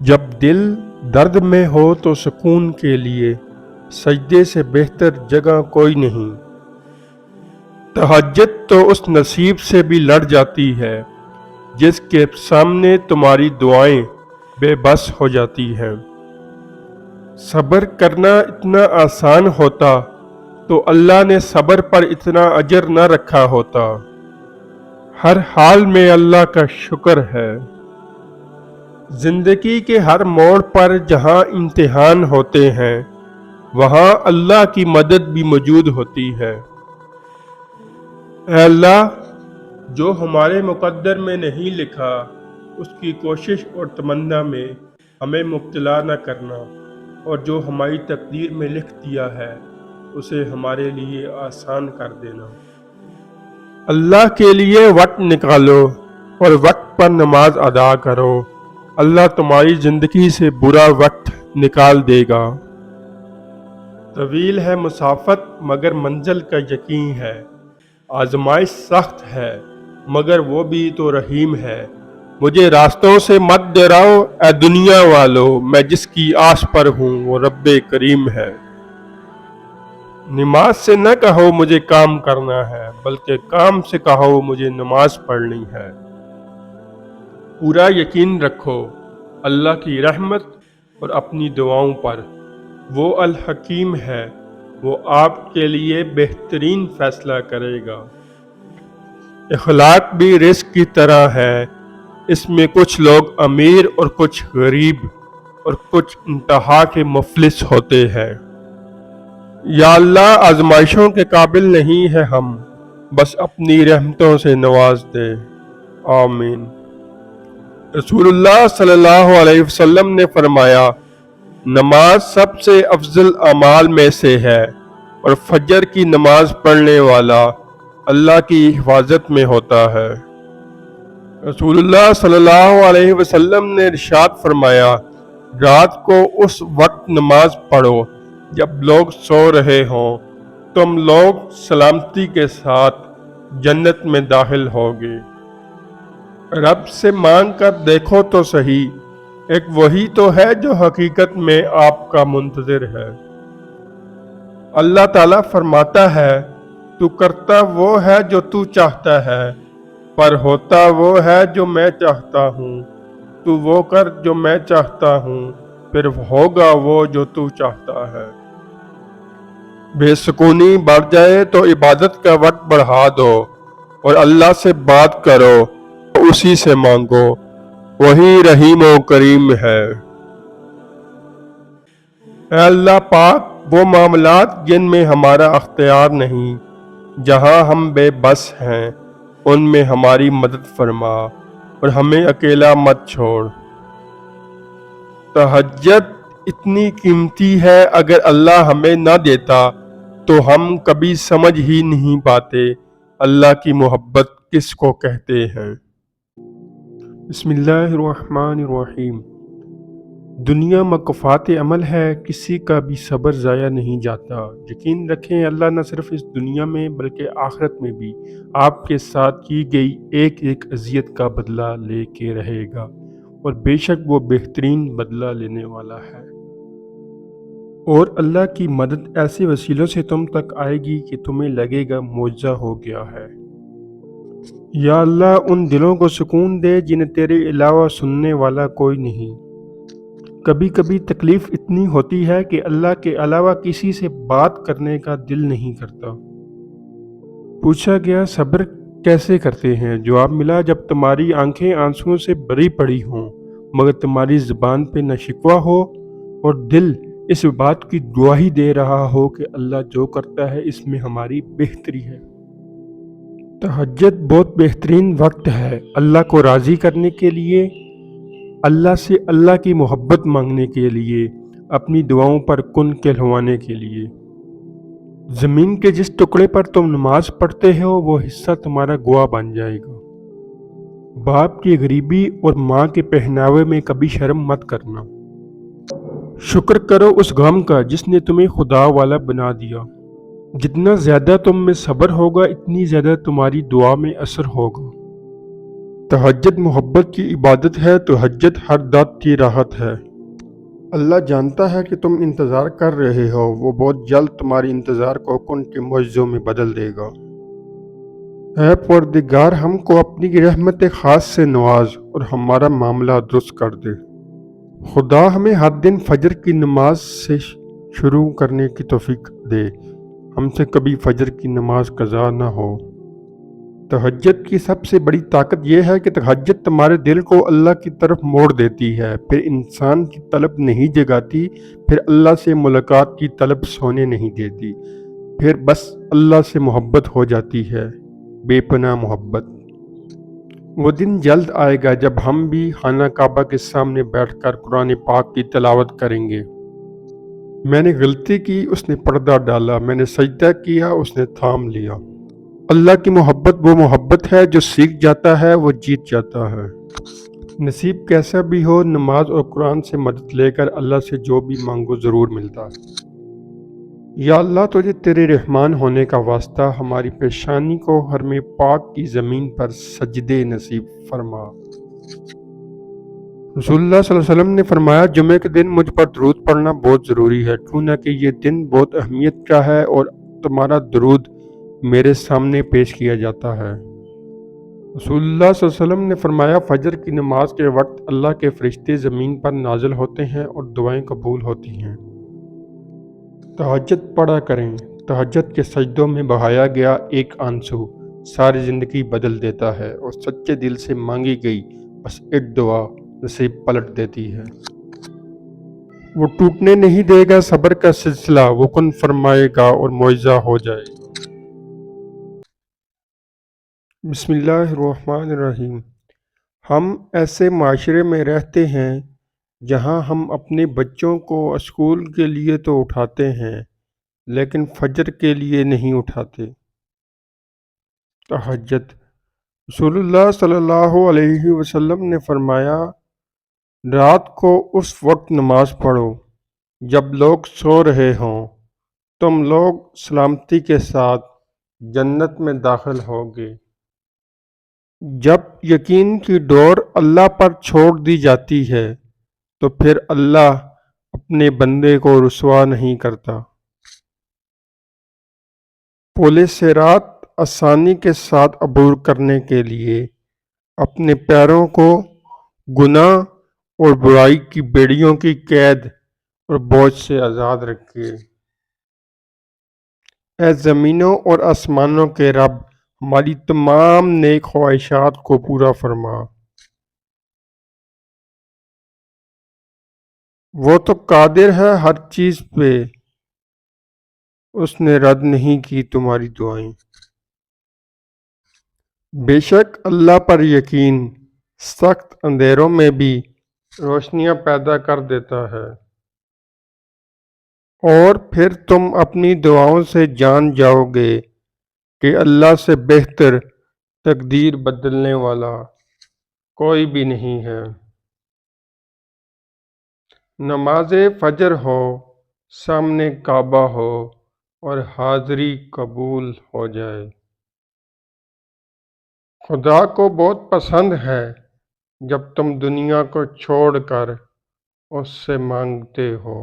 جب دل درد میں ہو تو سکون کے لیے سجدے سے بہتر جگہ کوئی نہیں۔ تہجد تو اس نصیب سے بھی لڑ جاتی ہے جس کے سامنے تمہاری دعائیں بے بس ہو جاتی ہیں۔ صبر کرنا اتنا آسان ہوتا تو اللہ نے صبر پر اتنا اجر نہ رکھا ہوتا۔ ہر حال میں اللہ کا شکر ہے۔ زندگی کے ہر موڑ پر جہاں امتحان ہوتے ہیں وہاں اللہ کی مدد بھی موجود ہوتی ہے۔ اے اللہ، جو ہمارے مقدر میں نہیں لکھا اس کی کوشش اور تمنا میں ہمیں مبتلا نہ کرنا، اور جو ہماری تقدیر میں لکھ دیا ہے اسے ہمارے لیے آسان کر دینا۔ اللہ کے لیے وقت نکالو اور وقت پر نماز ادا کرو، اللہ تمہاری زندگی سے برا وقت نکال دے گا۔ طویل ہے مسافت مگر منزل کا یقین ہے، آزمائش سخت ہے مگر وہ بھی تو رحیم ہے۔ مجھے راستوں سے مت ڈراؤ اے دنیا والو، میں جس کی آس پر ہوں وہ رب کریم ہے۔ نماز سے نہ کہو مجھے کام کرنا ہے، بلکہ کام سے کہو مجھے نماز پڑھنی ہے۔ پورا یقین رکھو اللہ کی رحمت اور اپنی دعاؤں پر، وہ الحکیم ہے، وہ آپ کے لیے بہترین فیصلہ کرے گا۔ اخلاق بھی رزق کی طرح ہے، اس میں کچھ لوگ امیر اور کچھ غریب اور کچھ انتہا کے مفلس ہوتے ہیں۔ یا اللہ، آزمائشوں کے قابل نہیں ہے ہم، بس اپنی رحمتوں سے نواز دے، آمین۔ رسول اللہ صلی اللہ علیہ وسلم نے فرمایا، نماز سب سے افضل اعمال میں سے ہے، اور فجر کی نماز پڑھنے والا اللہ کی حفاظت میں ہوتا ہے۔ رسول اللہ صلی اللہ علیہ وسلم نے ارشاد فرمایا، رات کو اس وقت نماز پڑھو جب لوگ سو رہے ہوں، تم لوگ سلامتی کے ساتھ جنت میں داخل ہوگے۔ رب سے مانگ کر دیکھو تو صحیح، ایک وہی تو ہے جو حقیقت میں آپ کا منتظر ہے۔ اللہ تعالیٰ فرماتا ہے، تو کرتا وہ ہے جو تو چاہتا ہے، پر ہوتا وہ ہے جو میں چاہتا ہوں۔ تو وہ کر جو میں چاہتا ہوں، پھر ہوگا وہ جو تو چاہتا ہے۔ بے سکونی بڑھ جائے تو عبادت کا وقت بڑھا دو اور اللہ سے بات کرو، اسی سے مانگو، وہی رحیم و کریم ہے۔ اے اللہ پاک، وہ معاملات جن میں ہمارا اختیار نہیں، جہاں ہم بے بس ہیں، ان میں ہماری مدد فرما اور ہمیں اکیلا مت چھوڑ۔ تہجد اتنی قیمتی ہے، اگر اللہ ہمیں نہ دیتا تو ہم کبھی سمجھ ہی نہیں پاتے اللہ کی محبت کس کو کہتے ہیں۔ بسم اللہ الرحمن الرحیم۔ دنیا مکافات عمل ہے، کسی کا بھی صبر ضائع نہیں جاتا۔ یقین رکھیں اللہ نہ صرف اس دنیا میں بلکہ آخرت میں بھی آپ کے ساتھ کی گئی ایک ایک اذیت کا بدلہ لے کے رہے گا، اور بے شک وہ بہترین بدلہ لینے والا ہے۔ اور اللہ کی مدد ایسے وسیلوں سے تم تک آئے گی کہ تمہیں لگے گا معجزہ ہو گیا ہے۔ یا اللہ، ان دلوں کو سکون دے جنہیں تیرے علاوہ سننے والا کوئی نہیں۔ کبھی کبھی تکلیف اتنی ہوتی ہے کہ اللہ کے علاوہ کسی سے بات کرنے کا دل نہیں کرتا۔ پوچھا گیا، صبر کیسے کرتے ہیں؟ جواب ملا، جب تمہاری آنکھیں آنسوؤں سے بھری پڑی ہوں مگر تمہاری زبان پہ نہ شکوہ ہو اور دل اس بات کی گواہی دے رہا ہو کہ اللہ جو کرتا ہے اس میں ہماری بہتری ہے۔ تہجد بہت بہترین وقت ہے اللہ کو راضی کرنے کے لیے، اللہ سے اللہ کی محبت مانگنے کے لیے، اپنی دعاؤں پر کن کہلوانے کے لیے۔ زمین کے جس ٹکڑے پر تم نماز پڑھتے ہو وہ حصہ تمہارا گواہ بن جائے گا۔ باپ کی غریبی اور ماں کے پہناوے میں کبھی شرم مت کرنا۔ شکر کرو اس غم کا جس نے تمہیں خدا والا بنا دیا۔ جتنا زیادہ تم میں صبر ہوگا اتنی زیادہ تمہاری دعا میں اثر ہوگا۔ تہجد محبت کی عبادت ہے، تہجد ہر درد کی راحت ہے۔ اللہ جانتا ہے کہ تم انتظار کر رہے ہو، وہ بہت جلد تمہاری انتظار کو کن کے معجزوں میں بدل دے گا۔ اے پروردگار، ہم کو اپنی رحمت خاص سے نواز اور ہمارا معاملہ درست کر دے۔ خدا ہمیں ہر دن فجر کی نماز سے شروع کرنے کی توفیق دے، ہم سے کبھی فجر کی نماز قضا نہ ہو۔ تہجد کی سب سے بڑی طاقت یہ ہے کہ تہجد تمہارے دل کو اللہ کی طرف موڑ دیتی ہے، پھر انسان کی طلب نہیں جگاتی، پھر اللہ سے ملاقات کی طلب سونے نہیں دیتی، پھر بس اللہ سے محبت ہو جاتی ہے، بے پناہ محبت۔ وہ دن جلد آئے گا جب ہم بھی خانہ کعبہ کے سامنے بیٹھ کر قرآن پاک کی تلاوت کریں گے۔ میں نے غلطی کی، اس نے پردہ ڈالا، میں نے سجدہ کیا، اس نے تھام لیا۔ اللہ کی محبت وہ محبت ہے جو سیکھ جاتا ہے، وہ جیت جاتا ہے۔ نصیب کیسا بھی ہو، نماز اور قرآن سے مدد لے کر اللہ سے جو بھی مانگو ضرور ملتا ہے۔ یا اللہ، تجھے تیرے رحمان ہونے کا واسطہ ہماری پیشانی کو حرم پاک کی زمین پر سجدے نصیب فرما۔ رسول اللہ صلی اللہ علیہ وسلم نے فرمایا، جمعے کے دن مجھ پر درود پڑھنا بہت ضروری ہے، کیونکہ یہ دن بہت اہمیت کا ہے اور تمہارا درود میرے سامنے پیش کیا جاتا ہے۔ رسول اللہ صلی اللہ علیہ وسلم نے فرمایا، فجر کی نماز کے وقت اللہ کے فرشتے زمین پر نازل ہوتے ہیں اور دعائیں قبول ہوتی ہیں۔ تہجد پڑھا کریں۔ تہجد کے سجدوں میں بہایا گیا ایک آنسو ساری زندگی بدل دیتا ہے، اور سچے دل سے مانگی گئی بس ایک دعا نصیب پلٹ دیتی ہے۔ وہ ٹوٹنے نہیں دے گا صبر کا سلسلہ، وہ کن فرمائے گا اور معجزہ ہو جائے گا۔ بسم اللہ الرحمن الرحیم۔ ہم ایسے معاشرے میں رہتے ہیں جہاں ہم اپنے بچوں کو اسکول کے لیے تو اٹھاتے ہیں لیکن فجر کے لیے نہیں اٹھاتے۔ تہجد۔ رسول اللہ صلی اللہ علیہ وسلم نے فرمایا، رات کو اس وقت نماز پڑھو جب لوگ سو رہے ہوں، تم لوگ سلامتی کے ساتھ جنت میں داخل ہوگے۔ جب یقین کی ڈور اللہ پر چھوڑ دی جاتی ہے تو پھر اللہ اپنے بندے کو رسوا نہیں کرتا۔ پل صراط آسانی کے ساتھ عبور کرنے کے لیے اپنے پیروں کو گناہ اور برائی کی بیڑیوں کی قید اور بوجھ سے آزاد رکھیے۔ اے زمینوں اور آسمانوں کے رب، ہماری تمام نیک خواہشات کو پورا فرما۔ وہ تو قادر ہے ہر چیز پہ، اس نے رد نہیں کی تمہاری دعائیں۔ بے شک اللہ پر یقین سخت اندھیروں میں بھی روشنیاں پیدا کر دیتا ہے، اور پھر تم اپنی دعاؤں سے جان جاؤ گے کہ اللہ سے بہتر تقدیر بدلنے والا کوئی بھی نہیں ہے۔ نماز فجر ہو، سامنے کعبہ ہو اور حاضری قبول ہو جائے۔ خدا کو بہت پسند ہے جب تم دنیا کو چھوڑ کر اس سے مانگتے ہو۔